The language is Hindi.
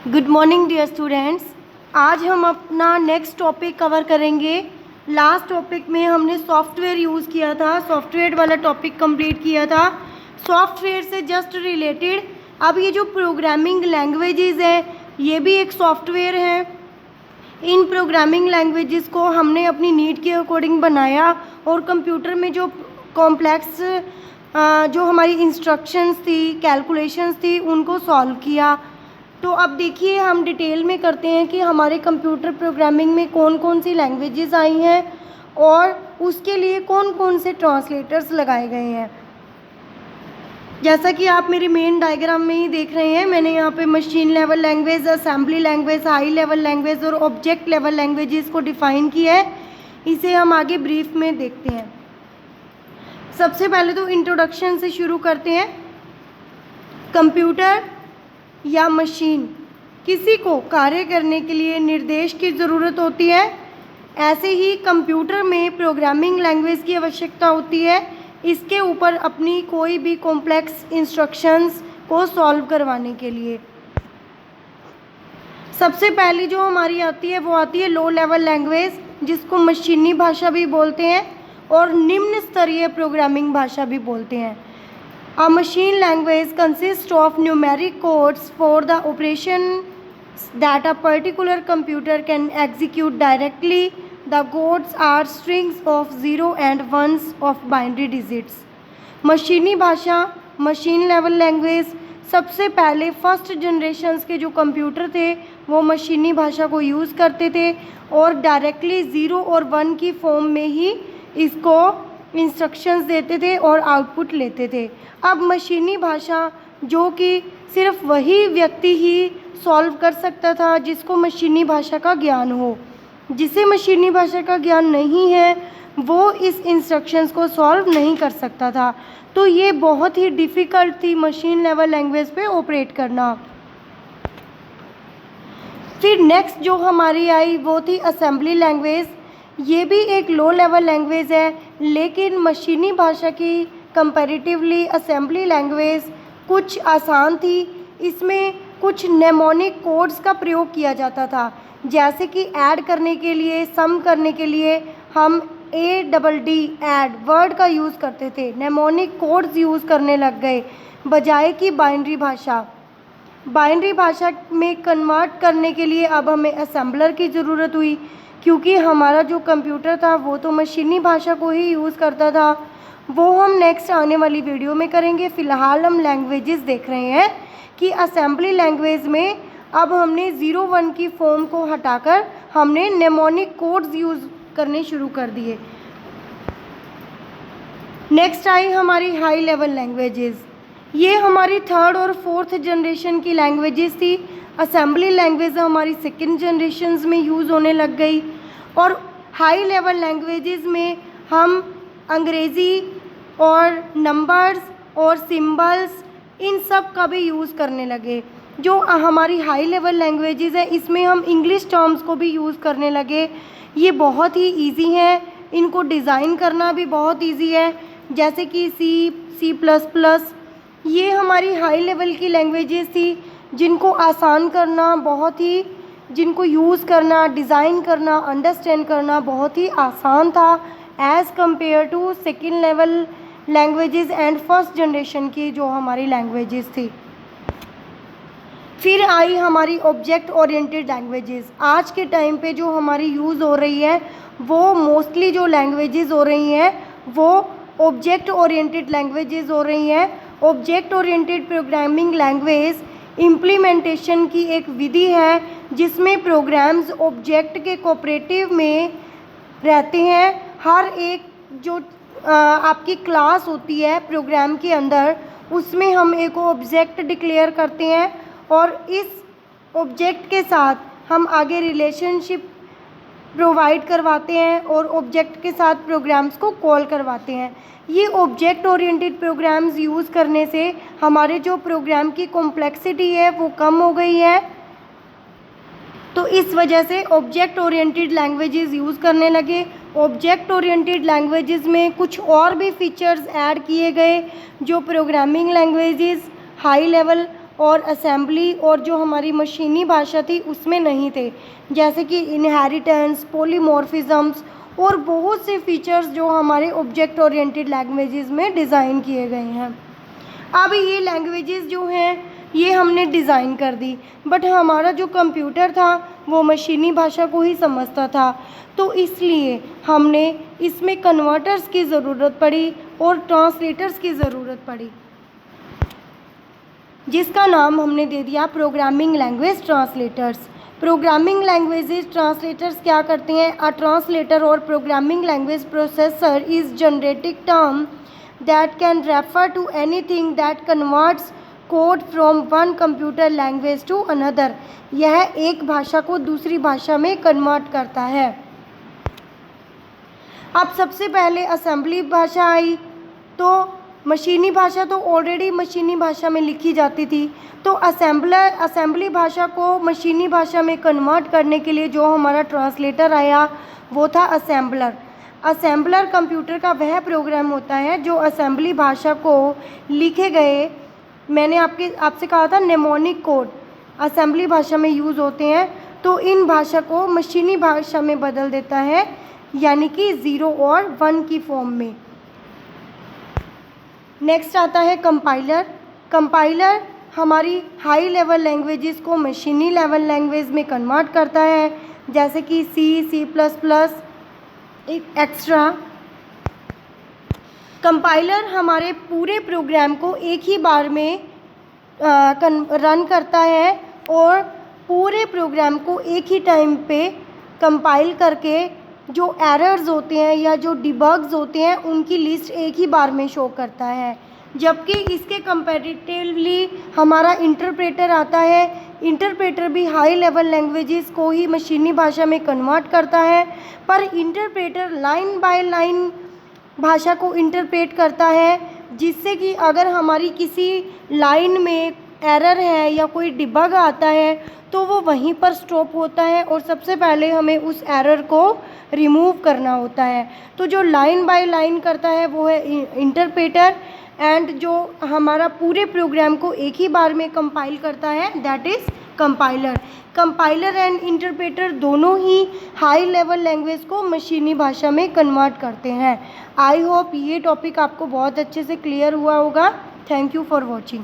Good morning dear students. आज हम अपना नेक्स्ट टॉपिक कवर करेंगे। लास्ट टॉपिक में हमने सॉफ्टवेयर यूज़ किया था, सॉफ्टवेयर वाला टॉपिक कंप्लीट किया था। सॉफ्टवेयर से जस्ट रिलेटेड अब ये जो प्रोग्रामिंग लैंग्वेजेस हैं ये भी एक सॉफ्टवेयर है। इन प्रोग्रामिंग लैंग्वेजेस को हमने अपनी नीड के अकॉर्डिंग बनाया और कंप्यूटर में जो कॉम्प्लेक्स जो हमारी इंस्ट्रक्शंस थी, कैलकुलेशंस थी, उनको सॉल्व किया। तो अब देखिए हम डिटेल में करते हैं कि हमारे कंप्यूटर प्रोग्रामिंग में कौन कौन सी लैंग्वेजेस आई हैं और उसके लिए कौन कौन से ट्रांसलेटर्स लगाए गए हैं। जैसा कि आप मेरे मेन डायग्राम में ही देख रहे हैं, मैंने यहाँ पे machine level language, assembly language, high level language और ऑब्जेक्ट लेवल लैंग्वेजेस को डिफ़ाइन किया है। इसे हम आगे ब्रीफ में देखते हैं। सबसे पहले तो इंट्रोडक्शन से शुरू करते हैं। कंप्यूटर या मशीन किसी को कार्य करने के लिए निर्देश की ज़रूरत होती है, ऐसे ही कंप्यूटर में प्रोग्रामिंग लैंग्वेज की आवश्यकता होती है इसके ऊपर अपनी कोई भी कॉम्प्लेक्स इंस्ट्रक्शंस को सॉल्व करवाने के लिए। सबसे पहली जो हमारी आती है वो आती है लो लेवल लैंग्वेज, जिसको मशीनी भाषा भी बोलते हैं और निम्न स्तरीय प्रोग्रामिंग भाषा भी बोलते हैं। A machine language consists of numeric codes for the operations that a particular computer can execute directly. The codes are strings of 0 and 1s of binary digits. मशीनी भाषा, मशीन लेवल लैंग्वेज, सबसे पहले फर्स्ट जनरेशन्स के जो कंप्यूटर थे वो मशीनी भाषा को यूज़ करते थे और डायरेक्टली 0 और 1 की फॉर्म में ही इसको इंस्ट्रक्शंस देते थे और आउटपुट लेते थे। अब मशीनी भाषा जो कि सिर्फ वही व्यक्ति ही सॉल्व कर सकता था जिसको मशीनी भाषा का ज्ञान हो। जिसे मशीनी भाषा का ज्ञान नहीं है वो इस इंस्ट्रक्शंस को सॉल्व नहीं कर सकता था। तो ये बहुत ही डिफ़िकल्ट थी मशीन लेवल लैंग्वेज पे ऑपरेट करना। फिर नेक्स्ट जो हमारी आई वो थी असेंबली लैंग्वेज। ये भी एक लो लेवल लैंग्वेज है, लेकिन मशीनी भाषा की कंपैरेटिवली असेंबली लैंग्वेज कुछ आसान थी। इसमें कुछ नेमोनिक कोड्स का प्रयोग किया जाता था, जैसे कि ऐड करने के लिए, सम करने के लिए हम ADD ऐड वर्ड का यूज़ करते थे। नेमोनिक कोड्स यूज़ करने लग गए बजाय कि बाइनरी भाषा। बाइनरी भाषा में कन्वर्ट करने के लिए अब हमें असेंबलर की ज़रूरत हुई, क्योंकि हमारा जो कंप्यूटर था वो तो मशीनी भाषा को ही यूज़ करता था। वो हम नेक्स्ट आने वाली वीडियो में करेंगे। फ़िलहाल हम लैंग्वेजेस देख रहे हैं कि असेंबली लैंग्वेज में अब हमने 0-1 की फॉर्म को हटाकर हमने नेमोनिक कोड्स यूज़ करने शुरू कर दिए। नेक्स्ट आई हमारी हाई लेवल लैंग्वेजेस। ये हमारी थर्ड और फोर्थ जनरेशन की लैंग्वेजेस थी। असेंबली लैंग्वेज हमारी सेकेंड जनरेशन्स में यूज़ होने लग गई और हाई लेवल लैंग्वेजेस में हम अंग्रेज़ी और नंबर्स और सिंबल्स इन सब का भी यूज़ करने लगे। जो हमारी हाई लेवल लैंग्वेजेस है इसमें हम इंग्लिश टर्म्स को भी यूज़ करने लगे। ये बहुत ही इजी है, इनको डिज़ाइन करना भी बहुत इजी है, जैसे कि C++। ये हमारी हाई लेवल की लैंग्वेजेस थी जिनको आसान करना बहुत ही, जिनको यूज़ करना, डिज़ाइन करना, अंडरस्टैंड करना बहुत ही आसान था as compare to second level languages and first generation की जो हमारी लैंग्वेजेस थी। फिर आई हमारी ऑब्जेक्ट ओरिएंटेड लैंग्वेजेस। आज के टाइम पे जो हमारी यूज़ हो रही है वो मोस्टली जो लैंग्वेजेस हो रही हैं वो ऑब्जेक्ट ओरिएंटेड लैंग्वेजेस हो रही हैं। Object oriented programming language implementation की एक विधि है जिसमें प्रोग्राम्स ऑब्जेक्ट के कोऑपरेटिव में रहते हैं। हर एक जो आपकी क्लास होती है प्रोग्राम के अंदर, उसमें हम एक ऑब्जेक्ट डिक्लेयर करते हैं और इस ऑब्जेक्ट के साथ हम आगे रिलेशनशिप प्रोवाइड करवाते हैं और ऑब्जेक्ट के साथ प्रोग्राम्स को कॉल करवाते हैं। ये ऑब्जेक्ट ओरिएंटेड प्रोग्राम्स यूज़ करने से हमारे जो प्रोग्राम की कॉम्प्लेक्सिटी है वो कम हो गई है। तो इस वजह से ऑब्जेक्ट ओरिएंटेड लैंग्वेजेस यूज़ करने लगे। ऑब्जेक्ट ओरिएंटेड लैंग्वेजेस में कुछ और भी फीचर्स ऐड किए गए जो प्रोग्रामिंग लैंग्वेजेस हाई लेवल और असेंबली और जो हमारी मशीनी भाषा थी उसमें नहीं थे, जैसे कि इनहेरिटेंस, पॉलीमॉर्फिज्म्स और बहुत से फीचर्स जो हमारे ऑब्जेक्ट ओरिएंटेड लैंग्वेजेस में डिज़ाइन किए गए हैं। अब ये लैंग्वेजेस जो हैं ये हमने डिज़ाइन कर दी, बट हमारा जो कंप्यूटर था वो मशीनी भाषा को ही समझता था, तो इसलिए हमने इसमें कन्वर्टर्स की ज़रूरत पड़ी और ट्रांसलेटर्स की ज़रूरत पड़ी, जिसका नाम हमने दे दिया programming language translators. Programming languages translators क्या करते हैं? A translator or programming language processor is generic term that can refer to anything that converts code from one computer language to another. यह एक भाषा को दूसरी भाषा में कन्वर्ट करता है। अब सबसे पहले असेंबली भाषा आई, तो मशीनी भाषा तो ऑलरेडी मशीनी भाषा में लिखी जाती थी, तो असेंबली भाषा को मशीनी भाषा में कन्वर्ट करने के लिए जो हमारा ट्रांसलेटर आया वो था असेंबलर। असेंबलर कंप्यूटर का वह प्रोग्राम होता है जो असेंबली भाषा को लिखे गए, मैंने आपसे कहा था नेमोनिक कोड असेंबली भाषा में यूज़ होते हैं, तो इन भाषा को मशीनी भाषा में बदल देता है, यानी कि 0 और 1 की फॉर्म में। नेक्स्ट आता है कंपाइलर। कंपाइलर हमारी हाई लेवल लैंग्वेजेस को मशीनी लेवल लैंग्वेज में कन्वर्ट करता है, जैसे कि C++, एक्स्ट्रा। कंपाइलर हमारे पूरे प्रोग्राम को एक ही बार में रन करता है और पूरे प्रोग्राम को एक ही टाइम पे कंपाइल करके जो एरर्स होते हैं या जो डिबग्स होते हैं उनकी लिस्ट एक ही बार में शो करता है। जबकि इसके कंपैरेटिवली हमारा इंटरप्रेटर आता है। इंटरप्रेटर भी हाई लेवल लैंग्वेजेस को ही मशीनी भाषा में कन्वर्ट करता है, पर इंटरप्रेटर लाइन बाय लाइन भाषा को इंटरप्रेट करता है, जिससे कि अगर हमारी किसी लाइन में एरर है या कोई डिबग आता है तो वो वहीं पर स्टॉप होता है और सबसे पहले हमें उस एरर को रिमूव करना होता है। तो जो लाइन बाय लाइन करता है वो है इंटरप्रेटर, एंड जो हमारा पूरे प्रोग्राम को एक ही बार में कंपाइल करता है that is compiler. Compiler and interpreter दोनों ही हाई लेवल लैंग्वेज को मशीनी भाषा में कन्वर्ट करते हैं। आई होप ये टॉपिक आपको बहुत अच्छे से क्लियर हुआ होगा। Thank you for watching.